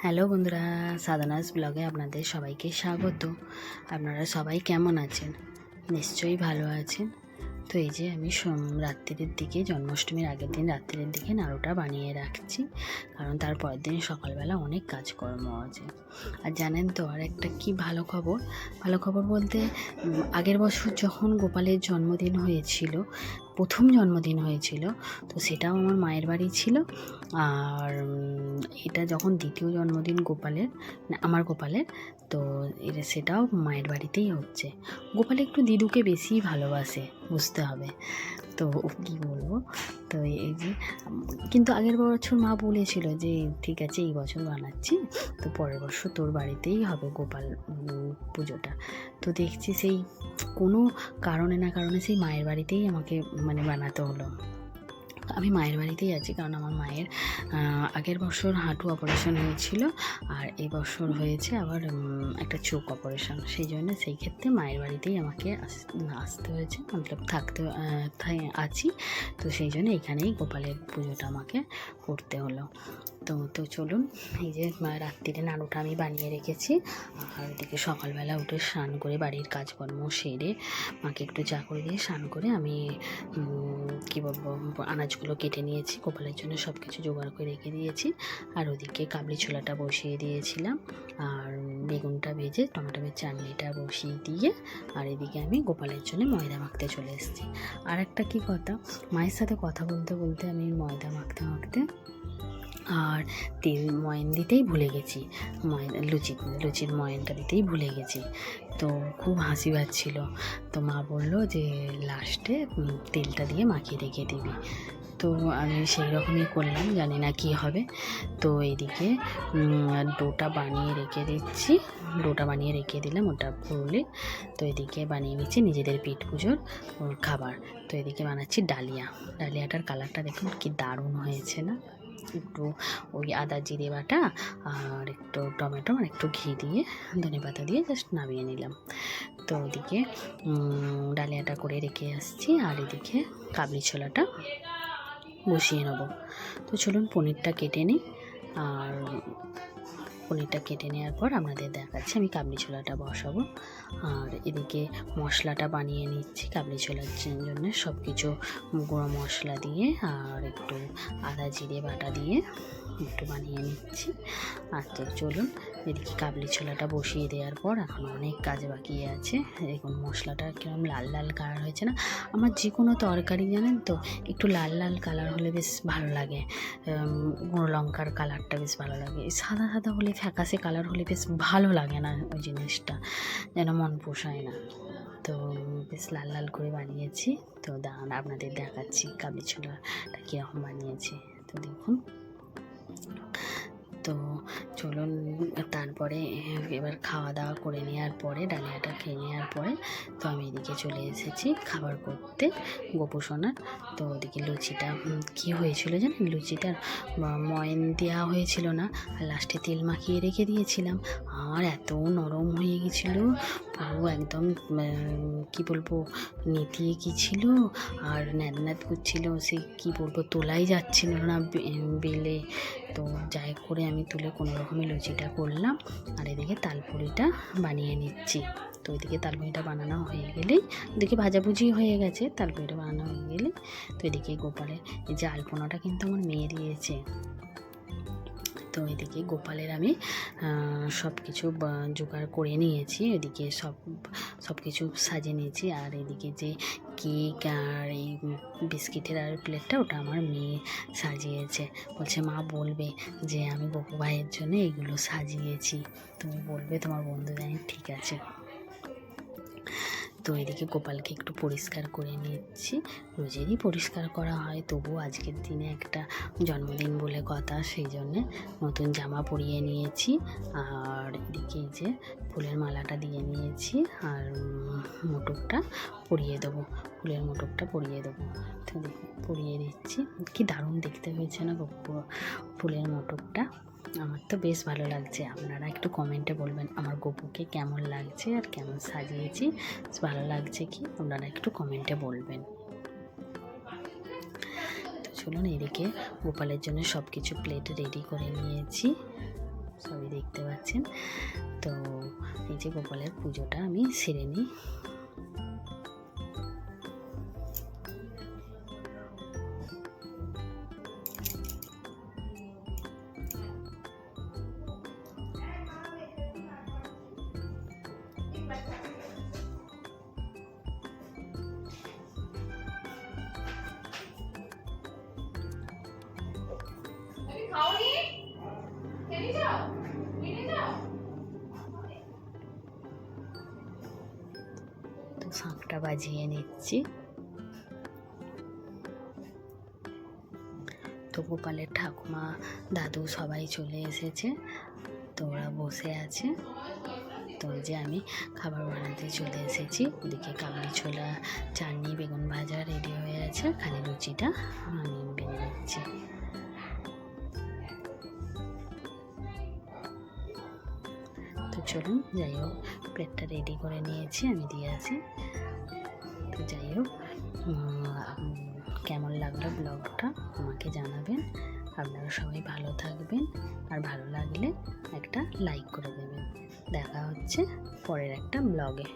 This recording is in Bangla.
হ্যালো বন্ধুরা, সাধনাস ব্লগে আপনাদের সবাইকে স্বাগত। আপনারা সবাই কেমন আছেন? নিশ্চয়ই ভালো আছেন। তো এই যে আমি রাত্রির দিকে, জন্মাষ্টমীর আগের দিন রাত্রির দিকে নাড়ুটা বানিয়ে রাখছি, কারণ তার পরের দিন সকালবেলা অনেক কাজকর্ম আছে। আর জানেন তো আর একটা কি ভালো খবর বলতে, আগের বছর যখন গোপালের জন্মদিন হয়েছিল, প্রথম জন্মদিন হয়েছিল, তো সেটাও আমার মায়ের বাড়ি ছিল। আর এটা যখন দ্বিতীয় জন্মদিন আমার গোপালের, তো সেটাও মায়ের বাড়িতেই হচ্ছে। গোপাল একটু দিদুকে বেশি ভালোবাসে, বুঝতে হবে। তো কী বলবো, তো এই যে কিন্তু আগের বছর মা বলেছিল যে ঠিক আছে এই বছর বানাচ্ছি, তো পরের বছর তোর বাড়িতেই হবে গোপাল পুজোটা। তো দেখছি সেই কোনো কারণে না কারণে সেই মায়ের বাড়িতেই আমাকে বানাতে হলো। আমি মায়ের বাড়িতেই আছি, কারণ আমার মায়ের আগের বছর হাঁটু অপারেশন হয়েছিল, আর এই বছর হয়েছে আবার একটা চোখ অপারেশন। সেই জন্য সেই ক্ষেত্রে মায়ের বাড়িতেই আমাকে আসতে হয়েছে, থাকতে আছি। তো সেই জন্য এখানেই গোপালের পুজোটা আমাকে করতে হলো। তো চলুন, এই যে রাত্রিরে নাড়ুটা আমি বানিয়ে রেখেছি, আর ওদিকে সকালবেলা উঠে স্নান করে বাড়ির কাজকর্ম সেরে মাকে একটু চা করে দিয়ে স্নান করে আমি কী বলবো, আনাজগুলো কেটে নিয়েছি, গোপালের জন্য সব কিছু জোগাড় করে রেখে দিয়েছি। আর ওদিকে কাবলি ছোলাটা বসিয়ে দিয়েছিলাম, আর বেগুনটা ভেজে টমেটোর চাটনিটা বসিয়ে দিয়ে, আর এদিকে আমি গোপালের জন্য ময়দা মাখতে চলে এসেছি। আর একটা কী কথা, মায়ের সাথে কথা বলতে বলতে আমি ময়দা মাখতে আর তেল ময়ান দিতেই ভুলে গেছি, লুচির ময়ানটা দিতেই ভুলে গেছি। তো খুব হাসি পাচ্ছিল। তো মা বললো যে লাস্টে তেলটা দিয়ে মাখিয়ে রেখে দিবি। তো আমি সেই রকমই করলাম, জানি না কী হবে। তো এইদিকে ডোটা বানিয়ে রেখে দিলাম, ওটা ফুলে। তো এদিকে বানিয়ে নিচ্ছি নিজেদের পেট পুজোর খাবার। তো এদিকে বানাচ্ছি ডালিয়াটার কালারটা দেখুন কি দারুণ হয়েছে না? একটু ওই আদা জিরে বাটা আর একটু টমেটো আর একটু ঘি দিয়ে ধনেপাতা দিয়ে জাস্ট নামিয়ে নিলাম। তো ওদিকে ডালিয়াটা করে রেখে আসছি, আর এদিকে কাবলি ছোলাটা বসিয়ে নেব। তো চলুন পনিরটা কেটে নিই, আর পনিরটা কেটে নেওয়ার পর আপনাদের দেখাচ্ছি আমি কাবলি ছোলাটা বসাবো। আর এদিকে মশলাটা বানিয়ে নিচ্ছি কাবলি ছোলার জন্য, সব কিছু গুঁড়ো মশলা দিয়ে আর একটু আদা জিরে বাটা দিয়ে একটু বানিয়ে নিচ্ছি। আর তো চলুন, এদিকে কাবলি ছোলাটা বসিয়ে দেওয়ার পর এখন অনেক কাজ বাকি আছে। দেখুন মশলাটা কিরকম লাল লাল কালার হয়েছে না? আমার যে কোনো তরকারি জানেন তো একটু লাল লাল কালার হলে বেশ ভালো লাগে, গুঁড়ো লঙ্কার কালারটা বেশ ভালো লাগে। সাদা সাদা হলে, ফ্যাকাশে কালার হলে বেশ ভালো লাগে না, ওই জিনিসটা যেন মন পোষায় না। তো বেশ লাল লাল করে বানিয়েছি। তো দাঁড়ান আপনাদের দেখাচ্ছি কাবলি ছোলাটা কীরকম বানিয়েছি। তো দেখুন, তো চলুন তারপরে এবার খাওয়া দাওয়া করে নেওয়ার পরে, ডালিয়াটা খেয়ে নেওয়ার পরে তো আমি এদিকে চলে এসেছি খাবার করতে গোপুসোনার। তো ওদিকে লুচিটা কী হয়েছিল জানেন, লুচিটার ময়ান দেওয়া হয়েছিল না, আর লাস্টে তেল মাখিয়ে রেখে দিয়েছিলাম, আর এত নরম হয়ে গেছিলো, পুরো একদম কী বলবো নেতিয়ে গেছিল আর ন্যাদ করছিল, সে কী বলবো তোলাই যাচ্ছিল না বেলে। তো যাই করে আমি তুলে কোনো রকমে লুচিটা করলাম, আর এদিকে তালপুরিটা বানিয়ে নিচ্ছি। তো ওইদিকে তালপুরিটা বানানো হয়ে গেলেই, ওদিকে ভাজাভুজি হয়ে গেছে, তালপুরিটা বানানো হয়ে গেলে তো এদিকে গোপালের এই যে আলপনাটা কিন্তু আমার মেয়ে দিয়েছে। তো এদিকে গোপালের আমি সব কিছু জোগাড় করে নিয়েছি, এদিকে সব কিছু সাজিয়ে নিয়েছি। আর এদিকে যে কেক আর এই বিস্কিটের আর প্লেটটা, ওটা আমার মেয়ে সাজিয়েছে। বলছে মা বলবে যে আমি গপু ভাইয়ের জন্য এইগুলো সাজিয়েছি, তুমি বলবে তোমার বন্ধু। জানি ঠিক আছে। তো এদিকে গোপালকে একটু পরিষ্কার করে নিচ্ছি, রোজেরই পরিষ্কার করা হয়, তবু আজকের দিনে একটা জন্মদিন বলে কথা, সেই জন্যে নতুন জামা পরিয়ে নিয়েছি। আর এদিকে এই যে ফুলের মালাটা দিয়ে নিয়েছি, আর মোটকটা পরিয়ে দেবো, ফুলের মোটকটা পরিয়ে দেবো। তো পরিয়ে দিচ্ছি, কি দারুণ দেখতে হয়েছে না ফুলের মোটকটা? আমার তো বেশ ভালো লাগছে। আপনারা একটু কমেন্টে বলবেন আমার গপুকে কেমন লাগছে আর কেমন সাজিয়েছি, ভালো লাগছে কি, আপনারা একটু কমেন্টে বলবেন। তো চলুন, এদিকে গোপালের জন্য সব কিছু প্লেট রেডি করে নিয়েছি। সবই দেখতে পাচ্ছেন। তো এই যে গোপালের পুজোটা আমি সেরে নিই। তো শাঁখটা বাজিয়ে নিচ্ছি। তো গোপালের ঠাকুমা, দাদু সবাই চলে এসেছে, তো ওরা বসে আছে। তো ওই যে আমি খাবার বানাতে চলে এসেছি। ওদিকে কাবলি ছোলা, চাটনি, বেগুন ভাজা রেডি হয়ে আছে, খালি লুচিটা আমি বেনে নিচ্ছি। তো চলুন, যাই হোক প্লেটটা রেডি করে নিয়েছি, আমি দিয়ে আসি। তো যাই হোক, কেমন লাগলো ব্লগটা আমাকে জানাবেন। আপনারা সবাই ভালো থাকবেন, আর ভালো লাগলে একটা লাইক করে দেবেন। দেখা হচ্ছে পরের একটা ব্লগে।